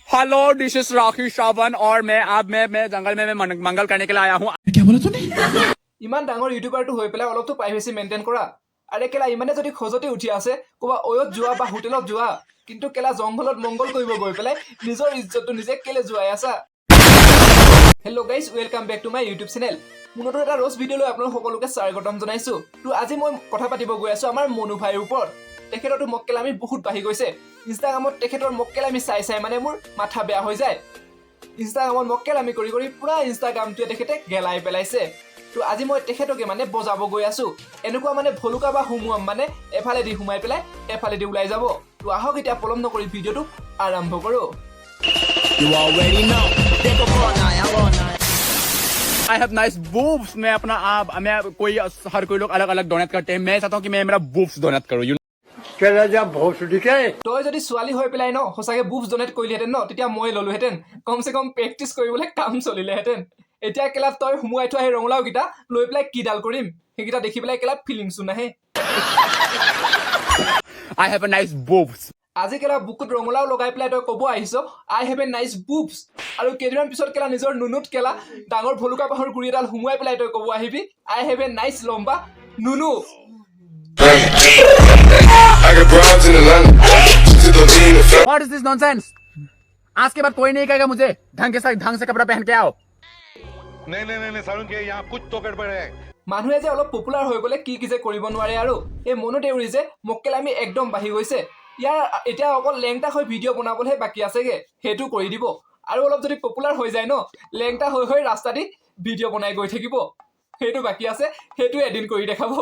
Hello this is राखी श्रावण और मैं जंगल में मंगल करने के लिए आया हूँ। क्या बोला तूने? ইমান ডাঙৰ ইউটিউবাৰটো হৈ পেলাই অলপতো প্ৰাইভেচি মেইনটেইন কৰা। আৰে কেলা ইমানে যদি খজতি উঠি আছে ক'বা অয়ত যোৱা বা হোটেলত যোৱা, কিন্তু কেলা জংঘলত মংগল কৰিব গৈ পেলাই নিজৰ ইজ্জতটো নিজে কেলে যোৱাই আছা। Hello' guys, welcome back to my YouTube channel. পুনৰ এটা ৰ'জ ভিডিঅ'লৈ আপোনালোক সকলোকে স্বাগতম জনাইছোঁ। তো আজি মই কথা পাতিব গৈ আছোঁ আমাৰ মনু ভাইৰ ওপৰত। তেখেতৰতো মক্কেলামি বহুত বাঢ়ি গৈছে। ইনষ্টাগ্ৰামত তেখেতৰ মক্কেলামি চাই চাই মানে মোৰ মাথা বেয়া হৈ যায়। ইনষ্টাগ্ৰামত মক্কেলামি কৰি কৰি পুৰা ইনষ্টাগ্ৰামটোৱে তেখেতে গেলাই পেলাইছে। তো আজি মই তেখেতকে মানে বজাব গৈ আছোঁ। এনেকুৱা মানে ভলুকা বা সোমোৱাম মানে এফালেদি সোমাই পেলাই এফালেদি ওলাই যাব। তো আহক এতিয়া পলম নকৰি ভিডিঅ'টো আৰম্ভ কৰোঁ। I have nice boobs. मैं अपना आप मैं कोई हर कोई लोग अलग अलग डोनेट करते हैं। मैं चाहता हूँ कि मैं मेरा बूब्स डोनेट करूँ। তই যদি ছোৱালী হৈ পেলাই ন সঁচাকৈ বুবছ ডনেট কৰিলিহেঁতেন ন, তেতিয়া মই ল'লোহেঁতেন। কমচে কম প্ৰেক্টিচ কৰিবলৈ কাম চলিলেহেঁতেন। এতিয়া কেলা তই সোমোৱাই থোৱা সেই ৰঙালাওকেইটা লৈ পেলাই কিডাল কৰিম, সেইকেইটা দেখি পেলাই কেলা ফিলিংছো নাহে। I have a nice boobs. আজি কেলা বুকুত ৰঙালাও লগাই পেলাই তই ক'ব আহিছ আই হেভ এ নাইচ বুবছ, আৰু কেইদিনমান পিছত কেলা নিজৰ নুনুত কেলা ডাঙৰ ভলুকা বাঁহৰ গুৰি এডাল সোমোৱাই পেলাই তই ক'ব আহিবি আই হেভ এ নাইচ লম্বা নুনু। What is this nonsense? आज के बाद कोई नहीं कहेगा मुझे ढंग से कपड़ा पहन के आओ। नहीं सारुण के यहाँ कुछ तो गड़बड़ है। মানুহে যে অলপ পপুলাৰ হৈ গ'লে কি যে কৰিব নোৱাৰে, আৰু এই মনু দেউৰী যে মক্কেলামি একদম বাঢ়ি গৈছে। ইয়াৰ এতিয়া অকল লেংটা হৈ ভিডিঅ' বনাবলৈহে বাকী আছেগে, সেইটো কৰি দিব। আৰু অলপ যদি পপুলাৰ হৈ যায় ন, লেংটা হৈ হৈ ৰাস্তা দি ভিডিঅ' বনাই গৈ থাকিব, সেইটো বাকী আছে, সেইটো এদিন কৰি দেখাব।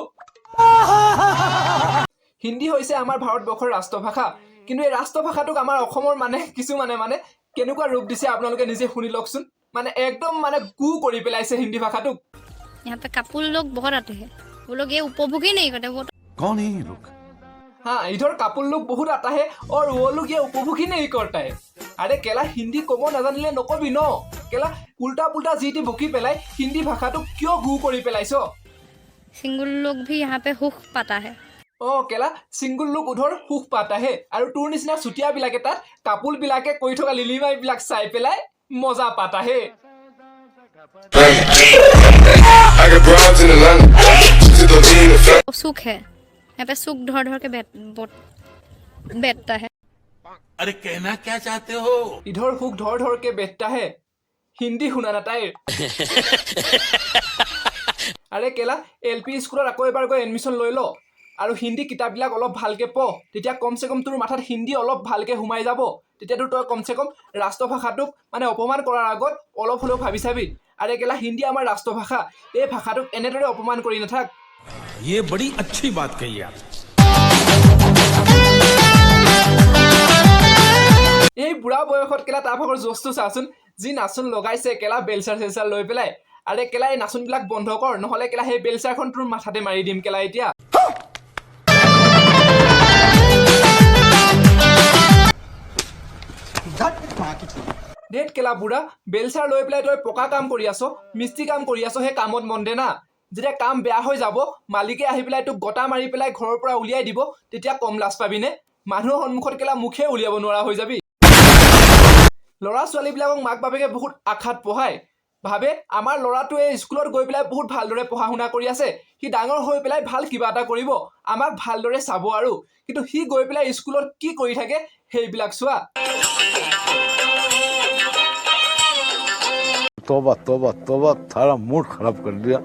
হিন্দী হৈছে আমাৰ ভাৰতবৰ্ষৰ ৰাষ্ট্ৰভাষা, কিন্তু এই ৰাষ্ট্ৰভাষাটোক আমাৰ অসমৰ মানে কিছুমানে মানে কেনেকুৱা ৰূপ দিছে আপোনালোকে নিজে শুনি লওকচোন। মানে একদম মানে গু কৰি পেলাইছে হিন্দী ভাষাটোক। यहाँ पे कपल लोग बहुत आते हैं, वो लोग ये उपभोग ही नहीं करते। वो कौन है ये लोग? हाँ, इधर कापुल लोग बहुत आता है और वो लोग ये उपभोग ही नहीं करता है। अरे केला हिंदी कब नाजानिले नकबी न, केला उल्टा पुल्टा जी टी बकी पेलाई हिंदी भाषाटो क्यों गु करि पेलाइছো। सिंगल लोग भी यहाँ पे हुक पाता है। ओ केला सिंगल लोग उधर हुक पाता है, আৰু তোৰ নিচিনা চুটিয়া বিলাকে তাত কাপুল বিলাকে কৈ থকা লিলিমাই বিলাক চাই পেলাই মজা পাতা হে। वो सुख है, यहाँ पे सुख धर धर के बैठता है। अरे कहना क्या चाहते हो? इधर हुक धर धर के बैठता है, हिंदी শুনা না তাইৰ। আৰে কেলা এলপি স্কুলত আকৌ এবাৰ গৈ এডমিশ্যন লৈ ল, আৰু হিন্দী কিতাপবিলাক অলপ ভালকৈ পঢ়, তেতিয়া কমচে কম তোৰ মাথাত হিন্দী অলপ ভালকৈ সোমাই যাব। তেতিয়াতো তই কমচে কম ৰাষ্ট্ৰভাষাটোক মানে অপমান কৰাৰ আগত অলপ হ'লেও ভাবি চাবি। আৰে কেলা হিন্দী আমাৰ ৰাষ্ট্ৰভাষা, এই ভাষাটোক এনেদৰে অপমান কৰি নাথাক। ये बड़ी अच्छी बात कही आप। এই বুঢ়া বয়সত কেলা তাৰ ভাগৰ জোচটো চাচোন, যি নাচোন লগাইছে কেলা বেলচাৰ চেলচাৰ লৈ পেলাই। আৰে কেলা এই নাচোনবিলাক বন্ধ কৰ, নহ'লে কেলা সেই বেলচাৰখন তোৰ মাথাতে মাৰি দিম কেলা এতিয়া। ডেট কেলা বুঢ়া, বেলচাৰ লৈ পেলাই তই পকা কাম কৰি আছ, মিস্ত্ৰী কাম কৰি আছ, সেই কামত মন দে না। যেতিয়া কাম বেয়া হৈ যাব, মালিকে আহি পেলাই তোক গটা মাৰি পেলাই ঘৰৰ পৰা উলিয়াই দিব, তেতিয়া কম লাজ পাবিনে? মানুহৰ সন্মুখত কেলা মুখে উলিয়াব নোৱাৰা হৈ যাবি। ল'ৰা ছোৱালীবিলাকক মাক বাপেকে বহুত আশাত পঢ়ায়, ভাবে আমাৰ ল'ৰাটোৱে স্কুলত গৈ পেলাই বহুত ভালদৰে পঢ়া শুনা কৰি আছে, সি ডাঙৰ হৈ পেলাই ভাল কিবা এটা কৰিব, আমাক ভালদৰে চাব। আৰু কিন্তু সি গৈ পেলাই স্কুলত কি কৰি থাকে সেইবিলাক চোৱা। तोबा तोबा तोबा थारा मूड खराब कर दिया।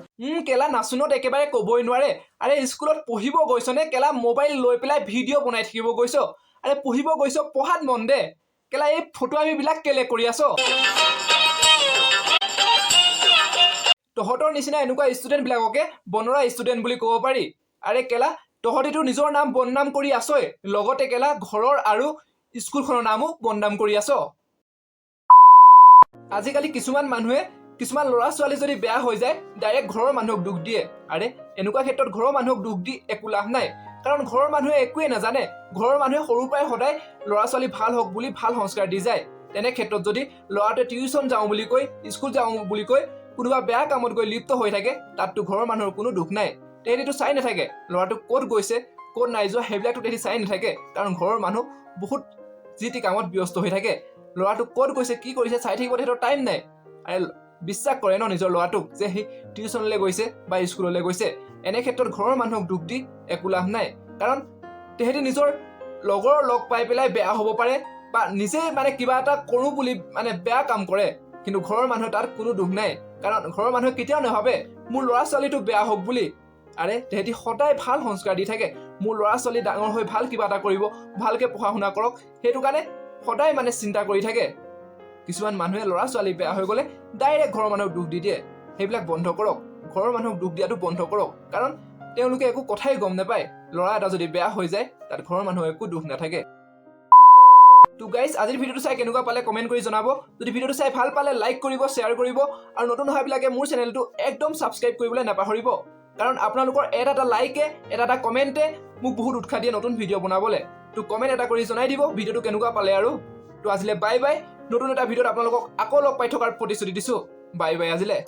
কেলা নাচোনত একেবাৰে ক'বই নোৱাৰে। আৰে স্কুলত পঢ়িব গৈছনে কেলা মোবাইল লৈ পেলাই ভিডিঅ' বনাই থাকিব গৈছ? আৰে পঢ়িব গৈছ, পঢ়াত মন দে। কেলা এই ফটোৱামিবিলাক কেলে কৰি আছ? তহঁতৰ নিচিনা এনেকুৱা ষ্টুডেণ্টবিলাককে বনৰা ষ্টুডেণ্ট বুলি ক'ব পাৰি। আৰে কেলা তহঁতিতো নিজৰ নাম বদনাম কৰি আছই, লগতে কেলা ঘৰৰ আৰু স্কুলখনৰ নামো বদনাম কৰি আছ। আজিকালি কিছুমান মানুহে কিছুমান ল'ৰা ছোৱালী যদি বেয়া হৈ যায় ডাইৰেক্ট ঘৰৰ মানুহক দুখ দিয়ে। আৰে এনেকুৱা ক্ষেত্ৰত ঘৰৰ মানুহক দুখ দি একো লাভ নাই, কাৰণ ঘৰৰ মানুহে একোৱে নাজানে। ঘৰৰ মানুহে সৰুৰ পৰাই সদায় ল'ৰা ছোৱালী ভাল হওক বুলি ভাল সংস্কাৰ দি যায়। তেনে ক্ষেত্ৰত যদি ল'ৰাটোৱে টিউশ্যন যাওঁ বুলি কৈ, স্কুল যাওঁ বুলি কৈ কোনোবা বেয়া কামত গৈ লিপ্ত হৈ থাকে, তাততো ঘৰৰ মানুহৰ কোনো দুখ নাই। তেহেঁতিতো চাই নাথাকে ল'ৰাটো ক'ত গৈছে ক'ত নাই যোৱা, সেইবিলাকতো তেহেঁতি চাই নাথাকে, কাৰণ ঘৰৰ মানুহ বহুত যি টি কামত ব্যস্ত হৈ থাকে। ল'ৰাটোক ক'ত গৈছে কি কৰিছে চাই থাকিব তেহেঁতৰ টাইম নাই আৰু বিশ্বাস কৰে ন নিজৰ ল'ৰাটোক যে সি টিউশ্যনলৈ গৈছে বা স্কুললৈ গৈছে এনে ক্ষেত্ৰত ঘৰৰ মানুহক দুখ দি একো লাভ নাই কাৰণ তেহেঁতি নিজৰ লগৰ লগ পাই পেলাই বেয়া হ'ব পাৰে বা নিজেই মানে কিবা এটা কৰোঁ বুলি মানে বেয়া কাম কৰে কিন্তু ঘৰৰ মানুহে তাত কোনো দুখ নাই কাৰণ ঘৰৰ মানুহে কেতিয়াও নাভাবে মোৰ ল'ৰা ছোৱালীটো বেয়া হওক বুলি আৰে তেহেঁতি সদায় ভাল সংস্কাৰ দি থাকে মোৰ ল'ৰা ছোৱালী ডাঙৰ হৈ ভাল কিবা এটা কৰিব ভালকৈ পঢ়া শুনা কৰক সেইটো কাৰণে সদায় মানে চিন্তা কৰি থাকে কিছুমান মানুহে ল'ৰা ছোৱালী বেয়া হৈ গ'লে ডাইৰেক্ট ঘৰৰ মানুহক দুখ দি দিয়ে সেইবিলাক বন্ধ কৰক ঘৰৰ মানুহক দুখ দিয়াটো বন্ধ কৰক কাৰণ তেওঁলোকে একো কথাই গম নাপায় ল'ৰা এটা যদি বেয়া হৈ যায় তাত ঘৰৰ মানুহৰ একো দুখ নাথাকে তো গাইজ আজিৰ ভিডিঅ'টো চাই কেনেকুৱা পালে কমেণ্ট কৰি জনাব যদি ভিডিঅ'টো চাই ভাল পালে লাইক কৰিব শ্বেয়াৰ কৰিব আৰু নতুন অহাবিলাকে মোৰ চেনেলটো একদম ছাবস্ক্ৰাইব কৰিবলৈ নাপাহৰিব কাৰণ আপোনালোকৰ এটা লাইকে এটা কমেণ্টে মোক বহুত উৎসাহ দিয়ে নতুন ভিডিঅ' বনাবলৈ তো কমেণ্ট এটা কৰি জনাই দিব ভিডিঅ'টো কেনেকুৱা পালে আৰু তো আজিলৈ বাই বাই নতুন এটা ভিডিঅ'ত আপোনালোকক আকৌ লগ পাই থকাৰ প্ৰতিশ্ৰুতি দিছোঁ বাই বাই আজিলৈ